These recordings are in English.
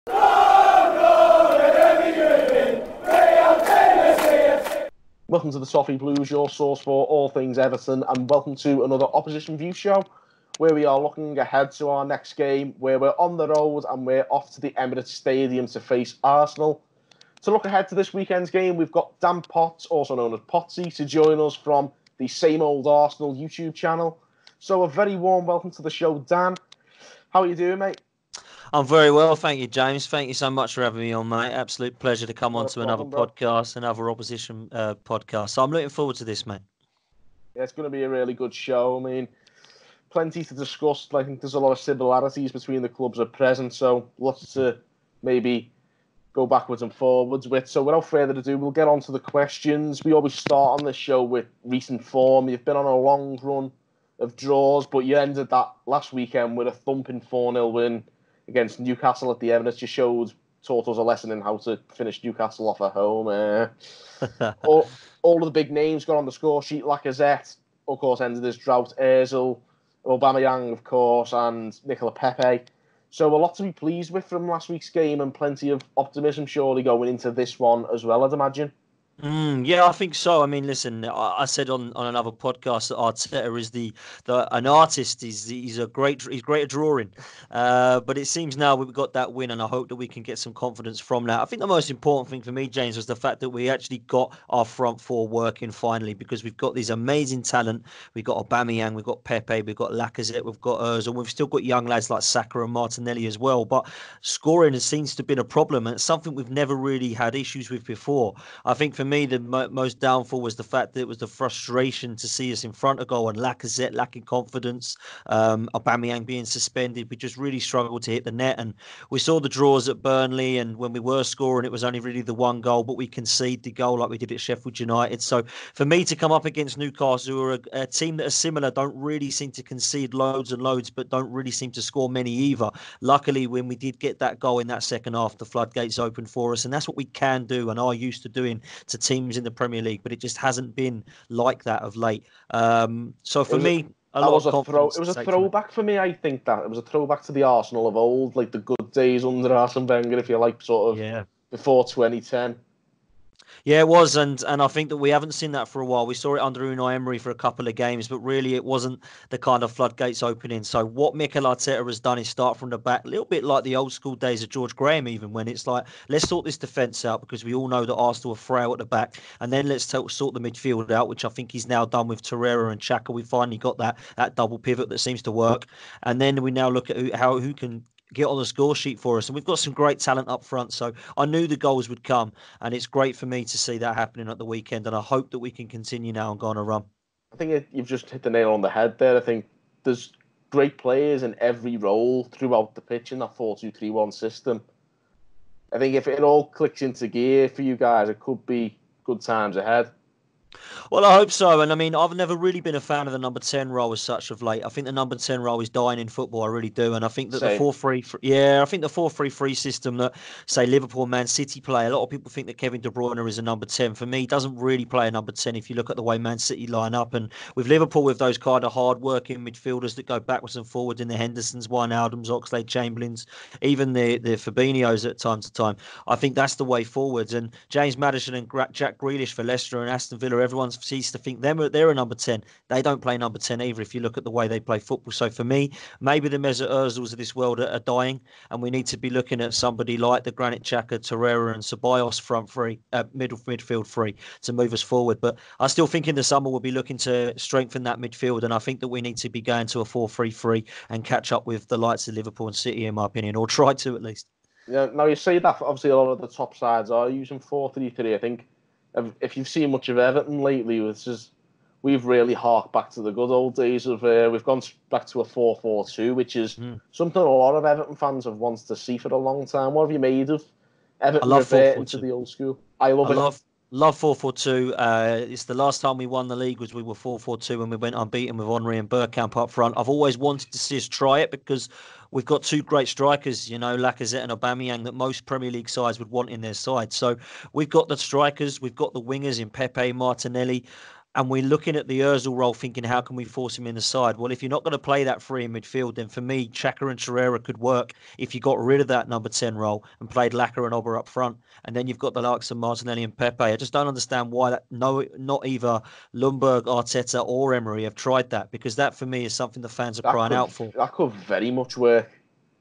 Welcome to the Toffee Blues, your source for all things Everton, and welcome to another Opposition View show, where we are looking ahead to our next game, where we're on the road and we're off to the Emirates Stadium to face Arsenal. To look ahead to this weekend's game, we've got Dan Potts, also known as Potsy, to join us from the Same Old Arsenal YouTube channel. So a very warm welcome to the show, Dan. How are you doing, mate? I'm very well, thank you, James. Thank you so much for having me on, mate. Absolute pleasure to come on to another podcast, another opposition podcast. So I'm looking forward to this, mate. Yeah, it's going to be a really good show. I mean, plenty to discuss. I think there's a lot of similarities between the clubs at present, so lots to maybe go backwards and forwards with. So without further ado, we'll get on to the questions. We always start on this show with recent form. You've been on a long run of draws, but you ended that last weekend with a thumping 4-0 win against Newcastle at the Emirates. You taught us a lesson in how to finish Newcastle off at home. All of the big names got on the score sheet. Lacazette, of course, ended his drought. Ozil, Aubameyang, of course, and Nicola Pepe. So a lot to be pleased with from last week's game, and plenty of optimism surely going into this one as well, I'd imagine. Yeah, I think so. I mean, listen, I said on another podcast that Arteta is an artist. He's great at drawing, but it seems now we've got that win, and I hope that we can get some confidence from that. I think the most important thing for me, James, was the fact that we actually got our front four working finally, because we've got these amazing talent. We've got Aubameyang, we've got Pepe, we've got Lacazette, we've got Ozil, we've still got young lads like Saka and Martinelli as well. But scoring seems to have been a problem, and it's something we've never really had issues with before. I think for me, the most downfall was the fact that it was the frustration to see us in front of goal and Lacazette lacking confidence, Aubameyang being suspended. We just really struggled to hit the net, and we saw the draws at Burnley, and when we were scoring, it was only really the one goal, but we conceded the goal like we did at Sheffield United. So for me to come up against Newcastle, who are a team that are similar, don't really seem to concede loads and loads, but don't really seem to score many either. Luckily, when we did get that goal in that second half, the floodgates opened for us, and that's what we can do and are used to doing to teams in the Premier League, but it just hasn't been like that of late. So for me, it was a throwback for me. I think that it was a throwback to the Arsenal of old, like the good days under Arsene Wenger, if you like, sort of before 2010. Yeah, it was, and I think that we haven't seen that for a while. We saw it under Unai Emery for a couple of games, but really it wasn't the kind of floodgates opening. So what Mikel Arteta has done is start from the back, a little bit like the old school days of George Graham, even, when it's like, let's sort this defence out, because we all know that Arsenal are frail at the back, and then let's sort the midfield out, which I think he's now done with Torreira and Xhaka. We finally got that double pivot that seems to work, and then we now look at who can get on the score sheet for us, and we've got some great talent up front. So I knew the goals would come, and it's great for me to see that happening at the weekend, and I hope that we can continue now and go on a run. I think you've just hit the nail on the head there. I think there's great players in every role throughout the pitch in that 4-2-3-1 system. I think if it all clicks into gear for you guys, it could be good times ahead. Well, I hope so. And I mean, I've never really been a fan of the number 10 role as such of late. I think the number 10 role is dying in football. I really do. And I think that the 4-3-3 system that, say, Liverpool and Man City play, a lot of people think that Kevin De Bruyne is a number 10. For me, he doesn't really play a number 10 if you look at the way Man City line up. And with Liverpool, with those kind of hard-working midfielders that go backwards and forwards in the Hendersons, Wijnaldums, Oxlade-Chamberlains, even the Fabinhos at time to time, I think that's the way forwards. And James Maddison and Jack Grealish for Leicester and Aston Villa, everyone seems to think they're a number 10. They don't play number 10 either if you look at the way they play football. So for me, maybe the Mesut Ozils of this world are dying, and we need to be looking at somebody like the Granit Xhaka, Torreira and Ceballos front three, midfield three to move us forward. But I still think in the summer we'll be looking to strengthen that midfield, and I think that we need to be going to a 4-3-3 and catch up with the likes of Liverpool and City, in my opinion, or try to at least. Yeah, now you say that obviously a lot of the top sides are using 4-3-3. I think if you've seen much of Everton lately, we've really harked back to the good old days of we've gone back to a 4-4-2, which is something a lot of Everton fans have wanted to see for a long time. What have you made of Everton reverting to the old school? I love it. Love 4-4-2. It's the last time we won the league was we were 4-4-2 when we went unbeaten with Henry and Bergkamp up front. I've always wanted to see us try it because we've got two great strikers, Lacazette and Aubameyang, that most Premier League sides would want in their side. So we've got the strikers, we've got the wingers in Pepe, Martinelli. and we're looking at the Ozil role thinking, how can we force him in the side? Well, if you're not going to play that free in midfield, then for me, Xhaka and Torreira could work if you got rid of that number 10 role and played Laka and Ober up front. And then you've got the likes of Martinelli and Pepe. I just don't understand why not either Ljungberg, Arteta or Emery have tried that, because that for me is something the fans are crying out for. That could very much work,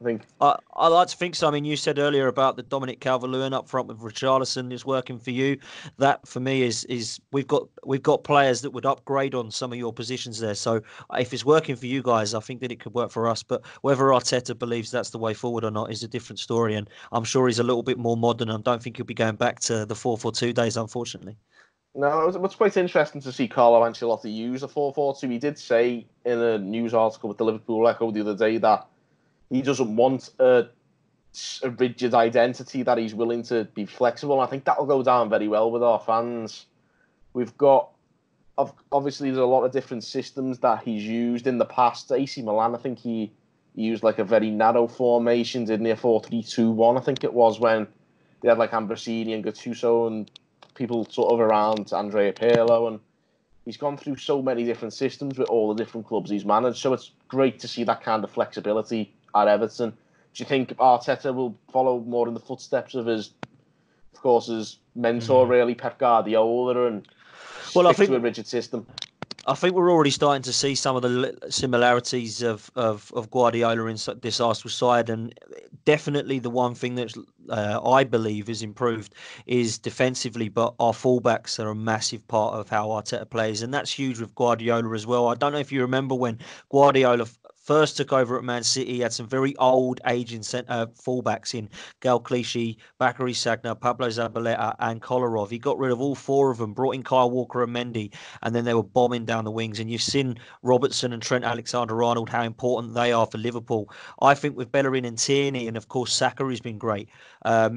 I think. I like to think so. I mean, you said earlier about the Dominic Calvert-Lewin up front with Richarlison is working for you. That for me is we've got players that would upgrade on some of your positions there. So if it's working for you guys, I think that it could work for us. But whether Arteta believes that's the way forward or not is a different story. And I'm sure he's a little bit more modern. I don't think he'll be going back to the 4-4-2 days, unfortunately. No, it was quite interesting to see Carlo Ancelotti use a 4-4-2. He did say in a news article with the Liverpool Echo the other day that he doesn't want a rigid identity, that he's willing to be flexible. And I think that'll go down very well with our fans. We've got, obviously, there's a lot of different systems that he's used in the past. AC Milan, I think he used like a very narrow formation, didn't he? A 4-3-2-1, I think it was, when they had like Ambrosini and Gattuso and people sort of around Andrea Pirlo. And he's gone through so many different systems with all the different clubs he's managed. So it's great to see that kind of flexibility at Everton. Do you think Arteta will follow more in the footsteps of his mentor, really, Pep Guardiola, and stick to a rigid system? I think we're already starting to see some of the similarities of Guardiola in this Arsenal side, and definitely the one thing that I believe is improved is defensively, but our fullbacks are a massive part of how Arteta plays, and that's huge with Guardiola as well. I don't know if you remember when Guardiola first took over at Man City, he had some very old aging fullbacks in Gal Clichy, Bakary Sagna, Pablo Zabaleta and Kolarov. He got rid of all four of them, brought in Kyle Walker and Mendy, and then they were bombing down the wings. And you've seen Robertson and Trent Alexander-Arnold, how important they are for Liverpool. I think with Bellerin and Tierney, and of course Saka has been great,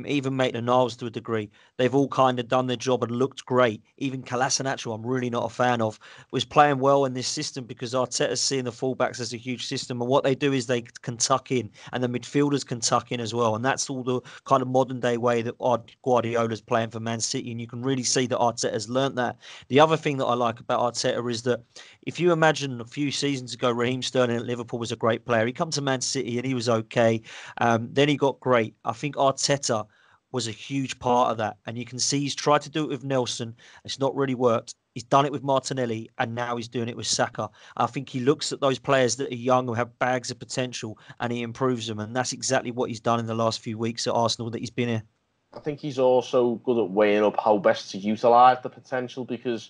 even Maitland-Niles to a degree, they've all kind of done their job and looked great. Even Kolasinac, I'm really not a fan of, was playing well in this system because Arteta's seeing the fullbacks as a huge system. And what they do is they can tuck in, and the midfielders can tuck in as well. And that's all the kind of modern day way that Guardiola's playing for Man City. And you can really see that Arteta's learnt that. The other thing that I like about Arteta is that if you imagine a few seasons ago, Raheem Sterling at Liverpool was a great player. He come to Man City and he was okay. Then he got great. I think Arteta was a huge part of that. And you can see he's tried to do it with Nelson. It's not really worked. He's done it with Martinelli, and now he's doing it with Saka. I think he looks at those players that are young, who have bags of potential, and he improves them. And that's exactly what he's done in the last few weeks at Arsenal that he's been here. I think he's also good at weighing up how best to utilise the potential because,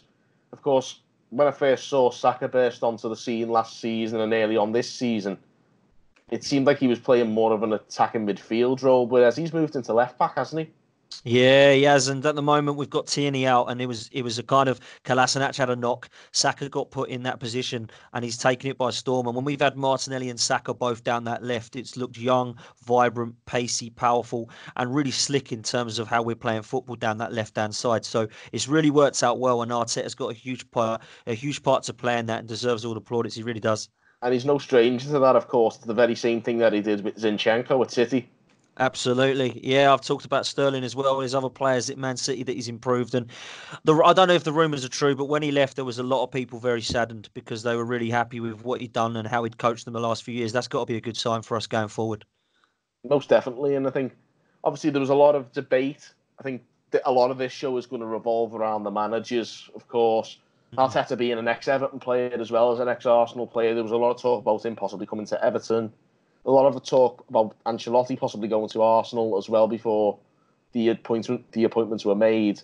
of course, when I first saw Saka burst onto the scene last season and early on this season, it seemed like he was playing more of an attacking midfield role, whereas he's moved into left-back, hasn't he? Yeah, he has, and at the moment we've got Tierney out, and it was a kind of Kolasinac had a knock. Saka got put in that position, and he's taken it by storm. And when we've had Martinelli and Saka both down that left, it's looked young, vibrant, pacey, powerful, and really slick in terms of how we're playing football down that left-hand side. So it's really worked out well, and Arteta's got a huge part to play in that, and deserves all the plaudits. He really does. And he's no stranger to that, of course. The very same thing that he did with Zinchenko at City. Absolutely. Yeah, I've talked about Sterling as well. There's other players at Man City that he's improved. And I don't know if the rumours are true, but when he left, there was a lot of people very saddened because they were really happy with what he'd done and how he'd coached them the last few years. That's got to be a good sign for us going forward. Most definitely. And I think, obviously, there was a lot of debate. I think a lot of this show is going to revolve around the managers, of course. Arteta being an ex-Everton player as well as an ex-Arsenal player. There was a lot of talk about him possibly coming to Everton. A lot of the talk about Ancelotti possibly going to Arsenal as well before the appointments were made.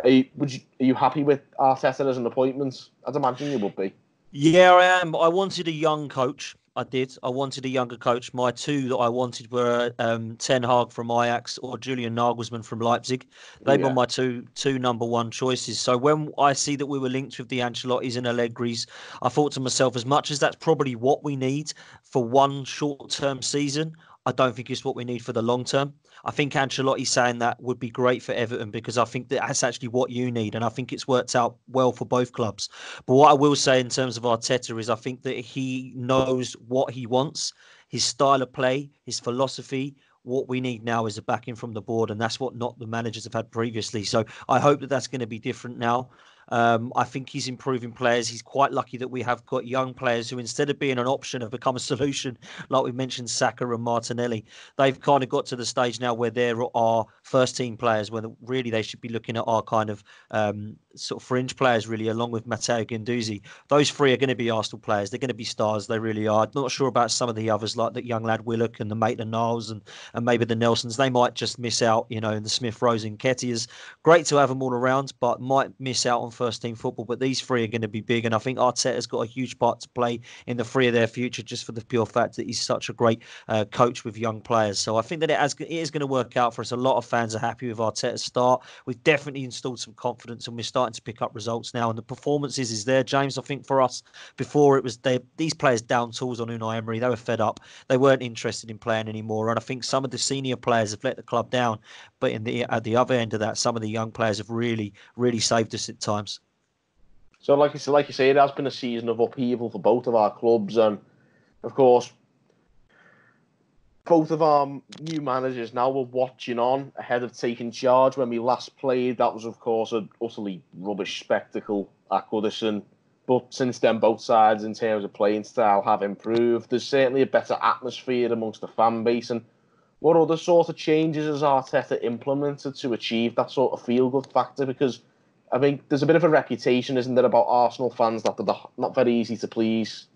Are you happy with Arteta as an appointment? I'd imagine you would be. Yeah, I am. I wanted a young coach. I did. I wanted a younger coach. My two that I wanted were Ten Hag from Ajax or Julian Nagelsmann from Leipzig. They were my two number one choices. So when I see that we were linked with the Ancelottis and Allegris, I thought to myself, as much as that's probably what we need for one short-term season, I don't think it's what we need for the long term. I think Ancelotti saying that would be great for Everton because I think that's actually what you need. And I think it's worked out well for both clubs. But what I will say in terms of Arteta is I think that he knows what he wants, his style of play, his philosophy. What we need now is a backing from the board. And that's what not the managers have had previously. So I hope that that's going to be different now. I think he's improving players. He's quite lucky that we have got young players who, instead of being an option, have become a solution. Like we mentioned, Saka and Martinelli. They've kind of got to the stage now where they're our first team players, where really they should be looking at our kind of sort of fringe players, really, along with Matteo Guendouzi. Those three are going to be Arsenal players. They're going to be stars. They really are. I'm not sure about some of the others, like that young lad Willock and the Maitland-Niles and maybe the Nelsons. They might just miss out, in the Smith-Rose and Nketiahs. Great to have them all around, but might miss out on first team football. But these three are going to be big, and I think Arteta's got a huge part to play in the three of their future, just for the pure fact that he's such a great coach with young players. So I think that it is going to work out for us. A lot of fans are happy with Arteta's start. We've definitely installed some confidence, and we're starting to pick up results now. And the performances is there, James. I think for us, before it was these players down tools on Unai Emery. They were fed up. They weren't interested in playing anymore. And I think some of the senior players have let the club down. But at the other end of that, some of the young players have really, really saved us at times. So, like you say, it has been a season of upheaval for both of our clubs, and of course, both of our new managers now were watching on ahead of taking charge. When we last played, that was, of course, an utterly rubbish spectacle at Goodison. But since then, both sides, in terms of playing style, have improved. There's certainly a better atmosphere amongst the fan base. And what other sort of changes has Arteta implemented to achieve that sort of feel-good factor? Because I think there's a bit of a reputation, isn't there, about Arsenal fans that they're not very easy to please.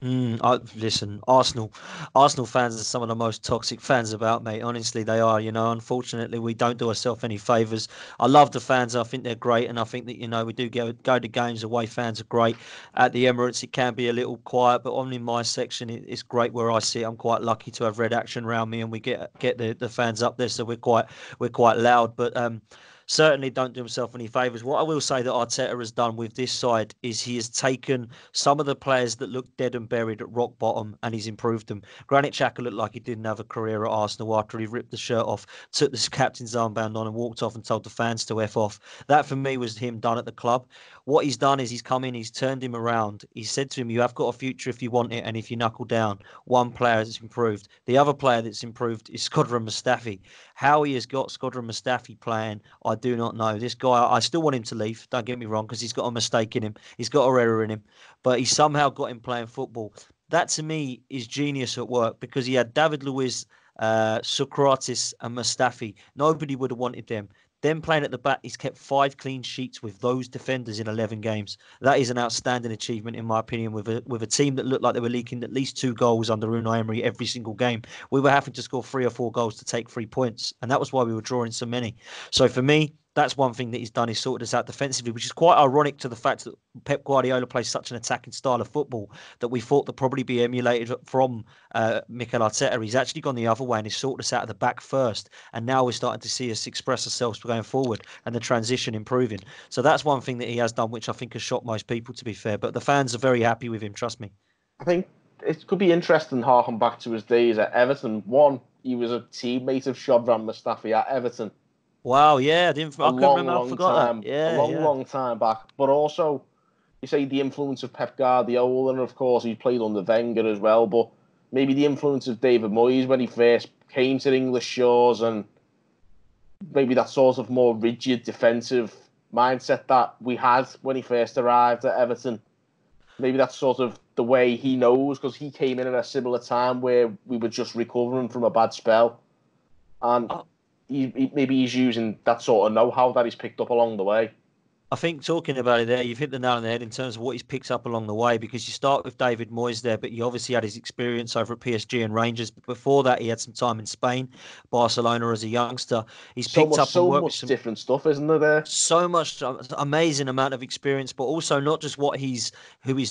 Listen, Arsenal fans are some of the most toxic fans about, mate. Honestly, they are. Unfortunately, we don't do ourselves any favours. I love the fans. I think they're great, and I think that we do go to games. Away fans are great. At the Emirates, it can be a little quiet, but on in my section, it's great where I sit. I'm quite lucky to have Red Action around me, and we get the fans up there, so we're quite loud. But certainly don't do himself any favours. What I will say that Arteta has done with this side is he has taken some of the players that looked dead and buried at rock bottom, and he's improved them. Granit Xhaka looked like he didn't have a career at Arsenal after he ripped the shirt off, took the captain's armband on and walked off and told the fans to F off. That for me was him done at the club. What he's done is he's come in, he's turned him around. He said to him, you have got a future if you want it, and if you knuckle down. One player that's improved. The other player that's improved is Shkodran Mustafi. How he has got Shkodran Mustafi playing, I do not know. This guy, I still want him to leave. Don't get me wrong, because he's got a mistake in him. He's got an error in him. But he somehow got him playing football. That, to me, is genius at work, because he had David Luiz, Socrates and Mustafi. Nobody would have wanted them. Them playing at the back, he's kept 5 clean sheets with those defenders in 11 games. That is an outstanding achievement, in my opinion, with a team that looked like they were leaking at least 2 goals under Unai Emery every single game. We were having to score 3 or 4 goals to take 3 points, and that was why we were drawing so many. So for me, that's one thing that he's done. He's sorted us out defensively, which is quite ironic to the fact that Pep Guardiola plays such an attacking style of football that we thought that probably be emulated from Mikel Arteta. He's actually gone the other way and he's sorted us out of the back first. And now we're starting to see us express ourselves going forward and the transition improving. So that's one thing that he has done, which I think has shocked most people, to be fair. But the fans are very happy with him, trust me. I think it could be interesting harking back to his days at Everton. One, he was a teammate of Shkodran Mustafi at Everton. Wow, yeah, I couldn't remember. I forgot that. Yeah, long time back. But also, you say the influence of Pep Guardiola, and of course he's played under Wenger as well. But maybe the influence of David Moyes when he first came to English shores, and maybe that sort of more rigid defensive mindset that we had when he first arrived at Everton. Maybe that's sort of the way he knows, because he came in at a similar time where we were just recovering from a bad spell, and maybe he's using that sort of know-how that he's picked up along the way. I think talking about it there, you've hit the nail on the head in terms of what he's picked up along the way, because you start with David Moyes there, but he obviously had his experience over at PSG and Rangers. But before that, he had some time in Spain, Barcelona as a youngster. He's picked up so much different stuff, isn't there? So much, amazing amount of experience, but also not just who he's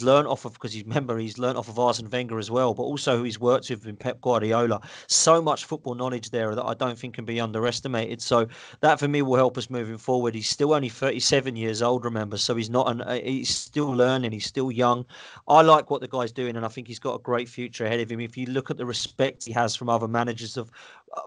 learned off of, because he's learned off of Arsene Wenger as well, but also who he's worked with in Pep Guardiola. So much football knowledge there that I don't think can be underestimated. So that for me will help us moving forward. He's still only 37 years old, remember, so he's he's still learning, he's still young. I like what the guy's doing, and I think he's got a great future ahead of him. If you look at the respect he has from other managers of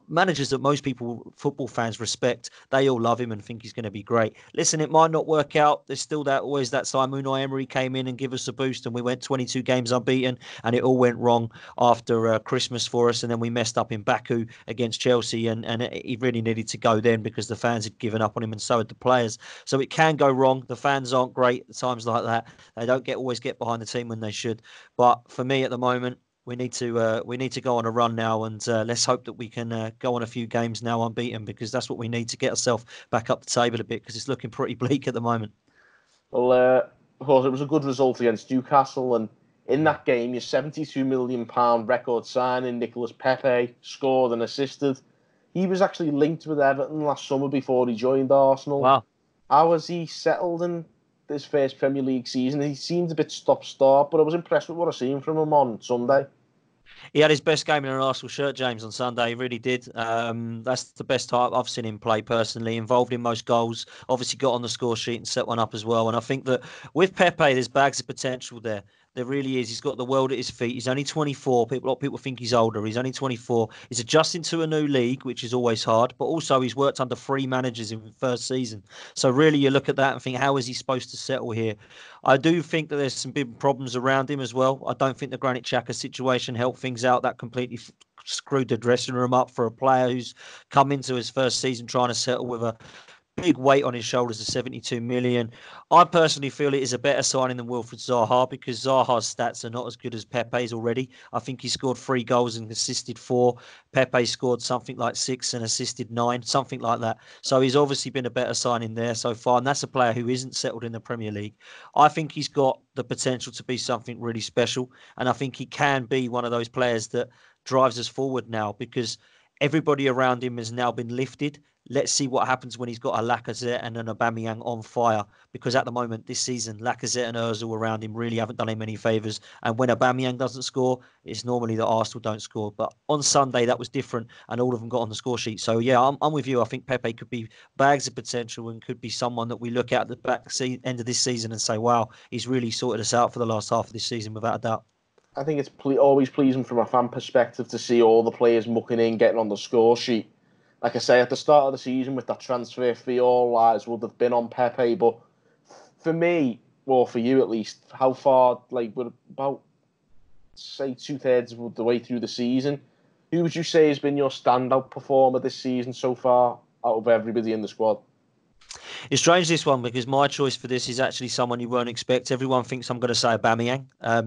managers that most people, football fans, respect. They all love him and think he's going to be great. Listen, it might not work out. There's still always that time Unai Emery came in and gave us a boost, and we went 22 games unbeaten, and it all went wrong after Christmas for us, and then we messed up in Baku against Chelsea, and he really needed to go then because the fans had given up on him, and so had the players. So it can go wrong. The fans aren't great at times like that. They don't always get behind the team when they should. But for me at the moment, we need to go on a run now, and let's hope that we can go on a few games now unbeaten, because that's what we need to get ourselves back up the table a bit, because it's looking pretty bleak at the moment. Well, of course, it was a good result against Newcastle, and in that game, your £72 million record signing, Nicolas Pepe, scored and assisted. He was actually linked with Everton last summer before he joined Arsenal. Wow. How has he settled in this first Premier League season? He seemed a bit stop-start, but I was impressed with what I seen from him on Sunday. He had his best game in an Arsenal shirt, James, on Sunday. He really did. That's the best time I've seen him play personally. Involved in most goals. Obviously got on the score sheet and set one up as well. And I think that with Pepe, there's bags of potential there. There really is. He's got the world at his feet. He's only 24. A lot of people think he's older. He's only 24. He's adjusting to a new league, which is always hard. But also, he's worked under 3 managers in the first season. So really, you look at that and think, how is he supposed to settle here? I do think that there's some big problems around him as well. I don't think the Granit Xhaka situation helped things out. That completely screwed the dressing room up for a player who's come into his first season trying to settle with a big weight on his shoulders of 72 million. I personally feel it is a better signing than Wilfried Zaha, because Zaha's stats are not as good as Pepe's already. I think he scored 3 goals and assisted 4. Pepe scored something like 6 and assisted 9, something like that. So he's obviously been a better signing there so far, and that's a player who isn't settled in the Premier League. I think he's got the potential to be something really special, and I think he can be one of those players that drives us forward now, because everybody around him has now been lifted. Let's see what happens when he's got a Lacazette and an Aubameyang on fire, because at the moment this season, Lacazette and Ozil around him really haven't done him any favours. And when Aubameyang doesn't score, it's normally that Arsenal don't score. But on Sunday, that was different, and all of them got on the score sheet. So yeah, I'm with you. I think Pepe could be bags of potential and could be someone that we look at the end of this season and say, wow, he's really sorted us out for the last half of this season, without a doubt. I think it's always pleasing from a fan perspective to see all the players mucking in, getting on the score sheet. Like I say, at the start of the season with that transfer fee, all eyes would have been on Pepe. But for me, or for you at least, how far, we're about, say, 2/3 of the way through the season, who would you say has been your standout performer this season so far out of everybody in the squad? It's strange, this one, because my choice for this is actually someone you won't expect. Everyone thinks I'm going to say Aubameyang.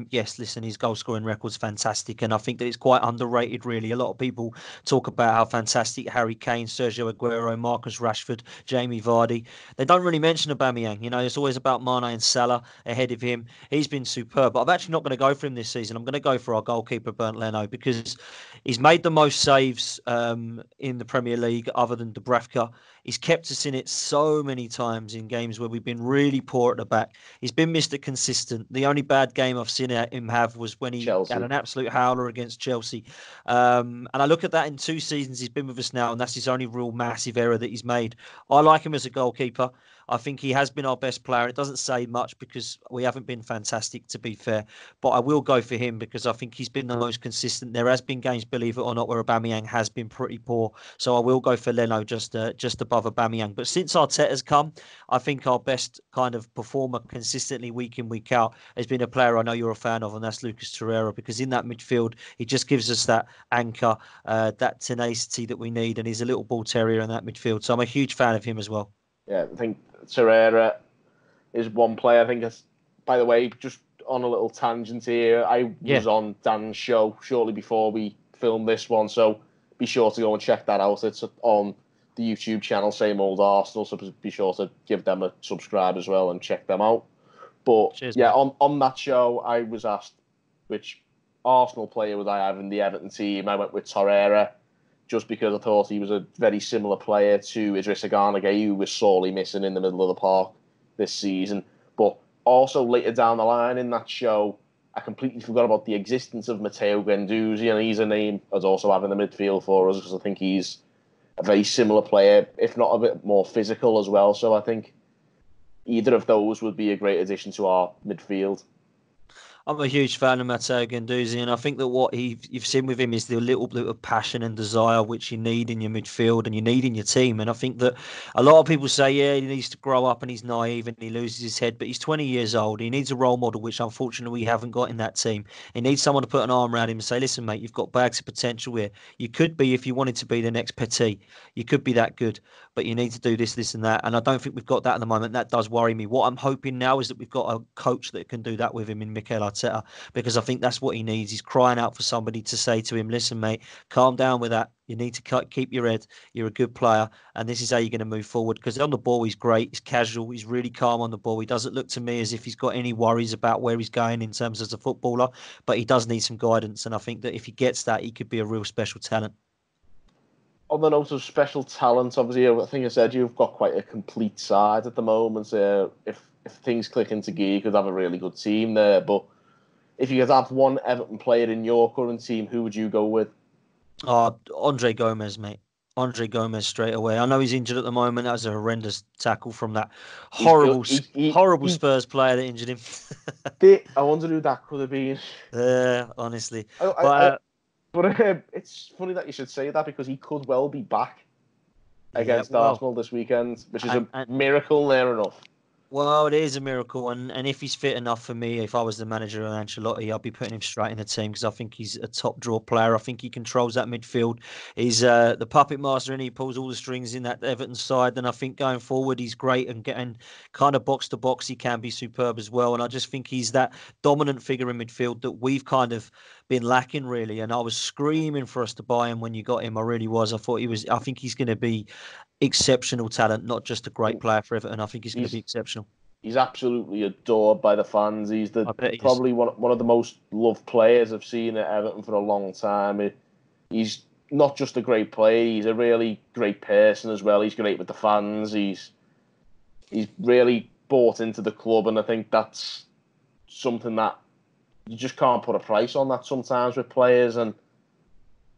Yes, listen, his goal scoring record's fantastic, and I think that it's quite underrated, really. A lot of people talk about how fantastic Harry Kane, Sergio Aguero, Marcus Rashford, Jamie Vardy. They don't really mention Aubameyang. You know, it's always about Mane and Salah ahead of him. He's been superb, but I'm actually not going to go for him this season. I'm going to go for our goalkeeper, Bernd Leno, because he's made the most saves in the Premier League other than Dubravka. He's kept us in it so many times in games where we've been really poor at the back. He's been Mr. Consistent. The only bad game I've seen him have was when he Chelsea had an absolute howler against Chelsea. And I look at that in 2 seasons he's been with us now, and that's his only real massive error that he's made. I like him as a goalkeeper. I think he has been our best player. It doesn't say much because we haven't been fantastic, to be fair. But I will go for him because I think he's been the most consistent. There has been games, believe it or not, where Aubameyang has been pretty poor. So I will go for Leno just above Aubameyang. But since Arteta's come, I think our best kind of performer consistently week in, week out has been a player I know you're a fan of, and that's Lucas Torreira, because in that midfield, he just gives us that anchor, that tenacity that we need, and he's a little ball terrier in that midfield. So I'm a huge fan of him as well. Yeah, I think Torreira is one player. I think it's, by the way, just on a little tangent here, I was on Dan's show shortly before we filmed this one, so be sure to go and check that out. It's on the YouTube channel, Same Old Arsenal, so be sure to give them a subscribe as well and check them out. But cheers, yeah, on that show, I was asked which Arsenal player would I have in the Everton team. I went with Torreira, just because I thought he was a very similar player to Idrissa Gana Gueye, who was sorely missing in the middle of the park this season. But also later down the line in that show, I completely forgot about the existence of Matteo Guendouzi, and he's a name I'd also have in the midfield for us, because I think he's a very similar player, if not a bit more physical as well. So I think either of those would be a great addition to our midfield. I'm a huge fan of Matteo Guendouzi, and I think that what you've seen with him is the little bit of passion and desire which you need in your midfield and you need in your team. And I think that a lot of people say, yeah, he needs to grow up and he's naive and he loses his head, but he's 20 years old. He needs a role model, which unfortunately we haven't got in that team. He needs someone to put an arm around him and say, listen, mate, you've got bags of potential here. You could be, if you wanted to be the next Petit, you could be that good, but you need to do this, this and that. And I don't think we've got that at the moment. That does worry me. What I'm hoping now is that we've got a coach that can do that with him in Mikel Arteta, because I think that's what he needs. He's crying out for somebody to say to him, listen, mate, calm down with that. You need to keep your head. You're a good player, and this is how you're going to move forward. Because on the ball, he's great. He's casual. He's really calm on the ball. He doesn't look to me as if he's got any worries about where he's going in terms as a footballer, but he does need some guidance. And I think that if he gets that, he could be a real special talent. On the note of special talent, obviously, I think I said you've got quite a complete side at the moment. If things click into gear, you could have a really good team there. But if you could have one Everton player in your current team, who would you go with? Andre Gomez, mate. Andre Gomez straight away. I know he's injured at the moment. That was a horrendous tackle from that horrible Spurs player that injured him. I wonder who that could have been. Honestly. But it's funny that you should say that, because he could well be back against Arsenal this weekend, which is a miracle near enough. Well, it is a miracle, and if he's fit enough for me, if I was the manager of Ancelotti, I'd be putting him straight in the team, because I think he's a top draw player. I think he controls that midfield. He's the puppet master, and he pulls all the strings in that Everton side. And I think going forward, he's great, and getting kind of box to box, he can be superb as well. And I just think he's that dominant figure in midfield that we've kind of been lacking, really. And I was screaming for us to buy him when you got him. I really was. I think he's going to be exceptional talent, not just a great player for Everton. I think he's going to be exceptional. He's absolutely adored by the fans. He's probably one of the most loved players I've seen at Everton for a long time. He's not just a great player, he's a really great person as well. He's great with the fans. He's really bought into the club, and I think that's something that you just can't put a price on that sometimes with players. And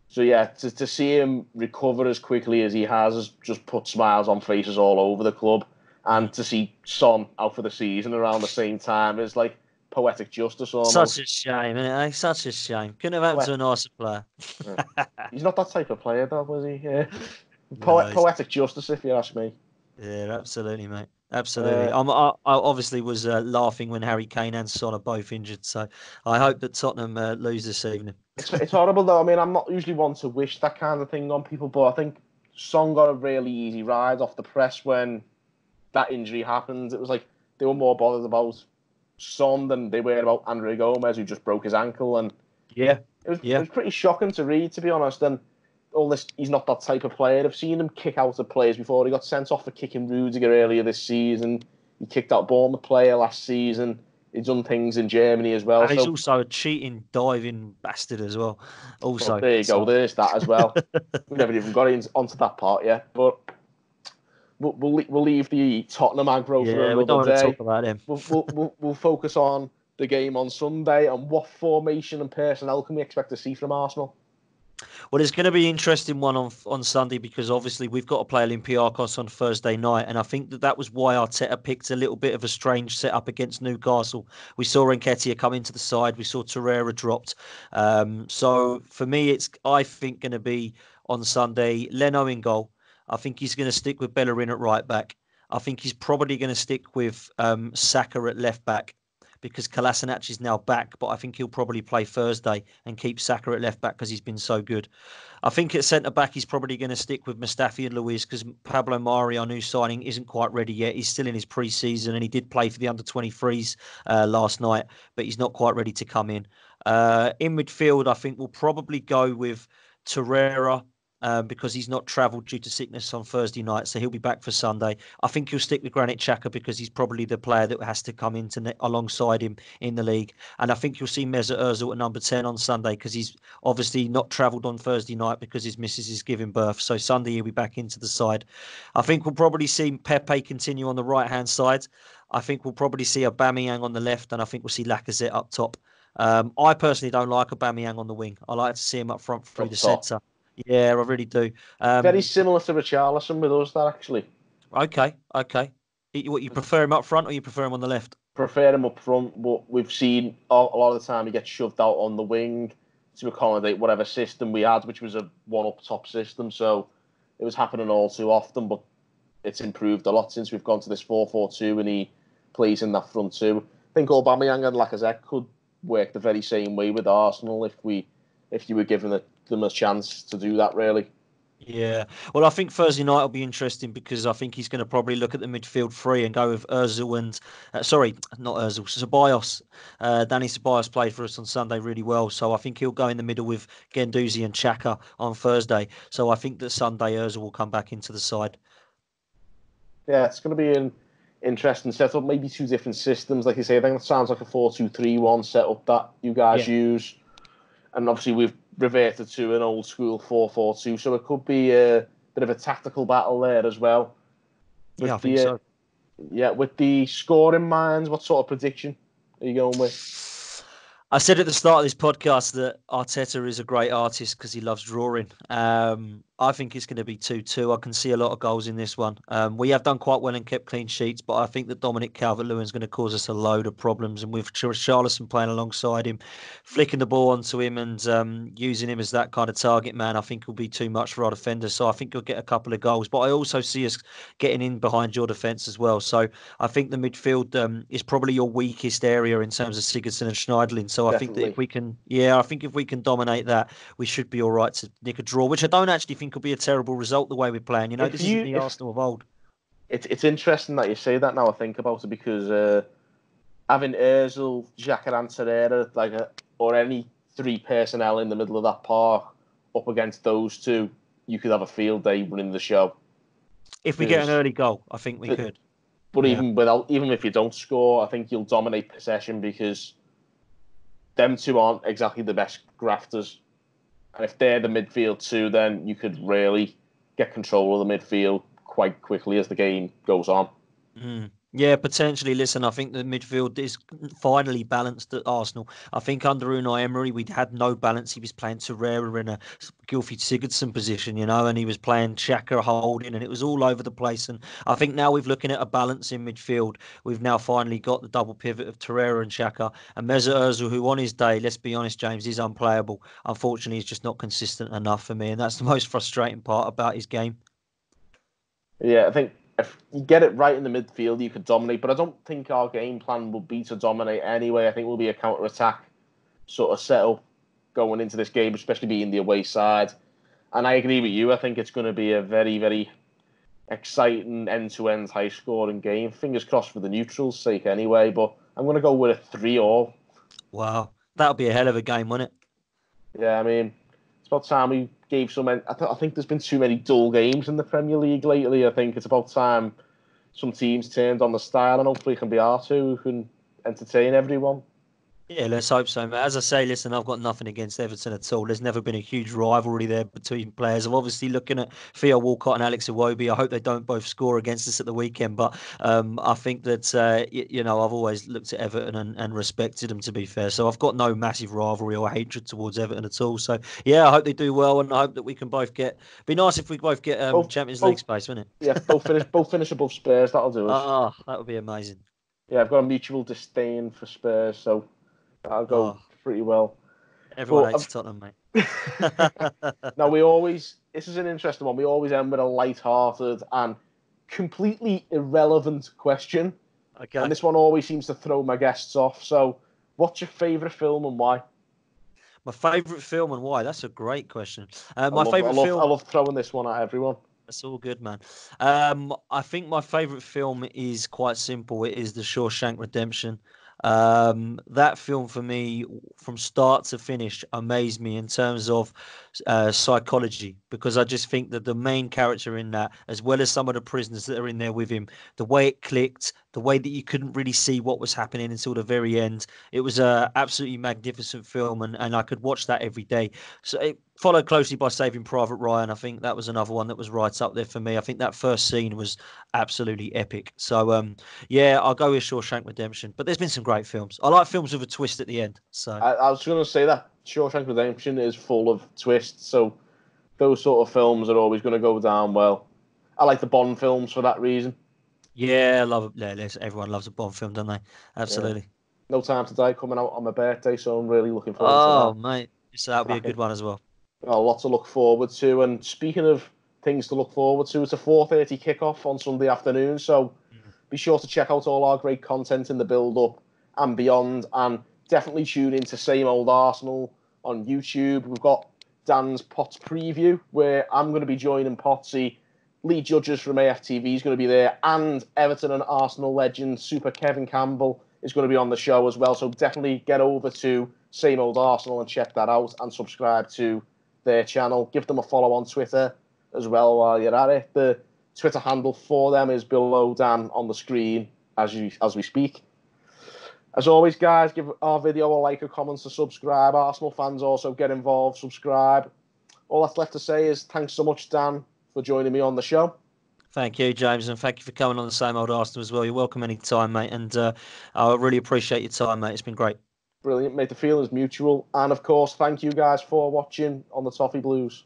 so, yeah, to see him recover as quickly as he has just put smiles on faces all over the club. And to see Son out for the season around the same time is like poetic justice almost. Such a shame, isn't it? Such a shame. Couldn't have happened to a nicer player. He's not that type of player, though, was he? Yeah. Poetic justice, if you ask me. Yeah, absolutely, mate. Absolutely. I obviously was laughing when Harry Kane and Son are both injured, so I hope that Tottenham lose this evening. It's horrible, though. I mean, I'm not usually one to wish that kind of thing on people, but I think Son got a really easy ride off the press when that injury happened. It was like they were more bothered about Son than they were about Andre Gomez, who just broke his ankle. And it was pretty shocking to read, to be honest. And all this, he's not that type of player. I've seen him kick out of players before. He got sent off for kicking Rudiger earlier this season. He kicked out Bournemouth player last season. He's done things in Germany as well. And he's also a cheating, diving bastard as well. Also, there you go. There's that as well. We've never even got onto that part yet, but we'll leave the Tottenham aggro for another we don't day. Want to talk about him. We'll focus on the game on Sunday, and what formation and personnel can we expect to see from Arsenal? Well, it's going to be an interesting one on Sunday, because obviously we've got to play Olympiacos on Thursday night, and I think that was why Arteta picked a little bit of a strange setup against Newcastle. We saw Nketiah come into the side, we saw Torreira dropped. So for me, I think going to be on Sunday, Leno in goal. I think he's going to stick with Bellerin at right back. I think he's probably going to stick with Saka at left back, because Kolasinac is now back, but I think he'll probably play Thursday and keep Saka at left back because he's been so good. I think at centre-back, he's probably going to stick with Mustafi and Luiz, because Pablo Mari, our new signing, isn't quite ready yet. He's still in his pre-season, and he did play for the under-23s last night, but he's not quite ready to come in. In midfield, I think we'll probably go with Torreira, because he's not travelled due to sickness on Thursday night, so he'll be back for Sunday. I think he'll stick with Granit Xhaka, because he's probably the player that has to come alongside him in the league. And I think you'll see Mesut Ozil at number 10 on Sunday, because he's obviously not travelled on Thursday night because his missus is giving birth. So Sunday he'll be back into the side. I think we'll probably see Pepe continue on the right-hand side. I think we'll probably see Aubameyang on the left, and I think we'll see Lacazette up top. I personally don't like Aubameyang on the wing. I like to see him up front through the centre. Yeah, I really do. Very similar to Richarlison with us, that actually. Okay. What, you prefer him up front or you prefer him on the left? prefer him up front, but we've seen a lot of the time he gets shoved out on the wing to accommodate whatever system we had, which was a one-up-top system. So it was happening all too often, but it's improved a lot since we've gone to this 4-4-2 and he plays in that front two. I think Aubameyang and Lacazette could work the very same way with Arsenal if you were giving them a chance to do that, really. Yeah, well, I think Thursday night will be interesting because I think he's going to probably look at the midfield three and go with Özil and sorry, not Özil, Ceballos. Danny Ceballos played for us on Sunday really well, so I think he'll go in the middle with Guendouzi and Xhaka on Thursday. So I think that Sunday Özil will come back into the side. Yeah, it's going to be an interesting setup. Maybe two different systems, like you say. I think it sounds like a 4-2-3-1 setup that you guys use, and obviously we've reverted to an old school 4-4-2, so it could be a bit of a tactical battle there as well. Yeah, I think so. Yeah, with the score in mind, what sort of prediction are you going with? I said at the start of this podcast that Arteta is a great artist because he loves drawing. I think it's going to be 2-2. I can see a lot of goals in this one. We have done quite well and kept clean sheets, but I think that Dominic Calvert-Lewin is going to cause us a load of problems. And with Richarlison playing alongside him, flicking the ball onto him and using him as that kind of target man, I think will be too much for our defenders. So I think you'll get a couple of goals. But I also see us getting in behind your defence as well. So I think the midfield is probably your weakest area in terms of Sigurdsson and Schneiderlin. So I think that if we can, if we can dominate that, we should be all right to nick a draw, which I don't actually think will be a terrible result the way we're playing. You know, this isn't the Arsenal of old. It's interesting that you say that now I think about it because having Özil, Xhaka and Torreira, or any three personnel in the middle of that park up against those two, you could have a field day running the show. If we get an early goal, I think we could. But even if you don't score, I think you'll dominate possession because them two aren't exactly the best grafters. And if they're the midfield too, then you could really get control of the midfield quite quickly as the game goes on. Yeah, potentially. Listen, I think the midfield is finally balanced at Arsenal. I think under Unai Emery, we'd had no balance. He was playing Torreira in a Gylfi Sigurdsson position, and he was playing Xhaka holding, and it was all over the place. And I think now we're looking at a balance in midfield. We've now finally got the double pivot of Torreira and Xhaka, and Mesut Ozil, who on his day, let's be honest, James, is unplayable. Unfortunately, he's just not consistent enough for me, and that's the most frustrating part about his game. Yeah, I think if you get it right in the midfield, you could dominate. But I don't think our game plan will be to dominate anyway. I think we'll be a counter-attack sort of setup going into this game, especially being the away side. And I agree with you. I think it's going to be a very, very exciting end-to-end high-scoring game. Fingers crossed for the neutrals' sake anyway. But I'm going to go with a 3-3. Wow. That'll be a hell of a game, wouldn't it? Yeah, I mean, it's about time we gave some. I think there's been too many dull games in the Premier League lately. I think it's about time some teams turned on the style, and hopefully it can be our two who can entertain everyone. Yeah, let's hope so, mate. As I say, listen, I've got nothing against Everton at all. There's never been a huge rivalry there between players. I'm obviously looking at Theo Walcott and Alex Iwobi. I hope they don't both score against us at the weekend. But I think that, I've always looked at Everton and respected them, to be fair. So I've got no massive rivalry or hatred towards Everton at all. So, yeah, I hope they do well, and I hope that we can both get... Be nice if we both get Champions League space, wouldn't it? Yeah, both finish above Spurs. That'll do us. That would be amazing. Yeah, I've got a mutual disdain for Spurs, so that'll go pretty well. Everyone hates Tottenham, mate. Now, this is an interesting one. We always end with a light-hearted and completely irrelevant question. Okay. And this one always seems to throw my guests off. So, what's your favourite film and why? My favourite film and why? That's a great question. I love throwing this one at everyone. That's all good, man. I think my favourite film is quite simple. It is The Shawshank Redemption. That film for me, from start to finish, amazed me in terms of psychology, because I just think that the main character in that, as well as some of the prisoners that are in there with him, the way it clicked, the way that you couldn't really see what was happening until the very end, it was a absolutely magnificent film, and I could watch that every day. So it followed closely by Saving Private Ryan. I think that was another one that was right up there for me. I think that first scene was absolutely epic. So I'll go with Shawshank Redemption. But there's been some great films. I like films with a twist at the end. So I was going to say that Shawshank Redemption is full of twists. So those sort of films are always going to go down well. I like the Bond films for that reason. Yeah, I love it. Yeah, everyone loves a Bond film, don't they? Yeah. Absolutely. No Time to Die coming out on my birthday, so I'm really looking forward to that. Oh, mate. So that'll be a Cracking. good one as well. A lot to look forward to. And speaking of things to look forward to, it's a 4:30 kickoff on Sunday afternoon, so be sure to check out all our great content in the build-up and beyond, and definitely tune into Same Old Arsenal on YouTube. We've got Dan's Potts preview, where I'm going to be joining Potsy. Lee Judges from AFTV is going to be there, and Everton and Arsenal legend Super Kevin Campbell is going to be on the show as well. So definitely get over to Same Old Arsenal and check that out, and subscribe to their channel. Give them a follow on Twitter as well while you're at it. The Twitter handle for them is below Dan on the screen as we speak. As always, guys, give our video a like, a comment, a subscribe. Arsenal fans also get involved, subscribe. All that's left to say is thanks so much, Dan, for joining me on the show. Thank you, James, and thank you for coming on the Same Old Arsenal as well. You're welcome anytime, mate, and I really appreciate your time, mate. It's been great. Brilliant, mate. The feeling's mutual. And, of course, thank you guys for watching on the Toffee Blues.